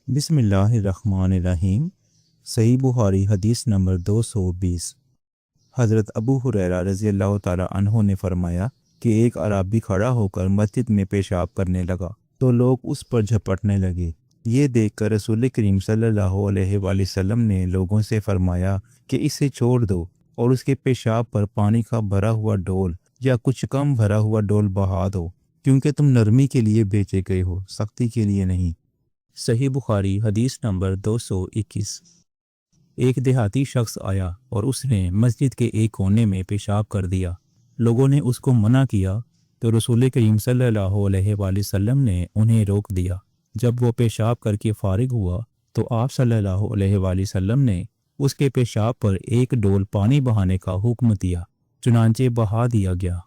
بسم اللہ الرحمن الرحیم۔ صحیح بخاری حدیث نمبر 220۔ حضرت ابو ہریرہ رضی اللہ تعالی عنہ نے فرمایا کہ ایک اعرابی کھڑا ہو کر مسجد میں پیشاب کرنے لگا تو لوگ اس پر جھپٹنے لگے۔ یہ دیکھ کر رسول کریم صلی اللہ علیہ وآلہ وسلم نے لوگوں سے فرمایا کہ اسے چھوڑ دو اور اس کے پیشاب پر پانی کا بھرا ہوا ڈول یا کچھ کم بھرا ہوا ڈول بہا دو، کیونکہ تم نرمی کے لیے بھیجے گئے ہو، سختی کے لیے نہیں۔ صحیح بخاری حدیث نمبر 221۔ ایک دیہاتی شخص آیا اور اس نے مسجد کے ایک کونے میں پیشاب کر دیا۔ لوگوں نے اس کو منع کیا تو رسول کریم صلی اللہ علیہ وآلہ وسلم نے انہیں روک دیا۔ جب وہ پیشاب کر کے فارغ ہوا تو آپ صلی اللہ علیہ وآلہ وسلم نے اس کے پیشاب پر ایک ڈول پانی بہانے کا حکم دیا، چنانچہ بہا دیا گیا۔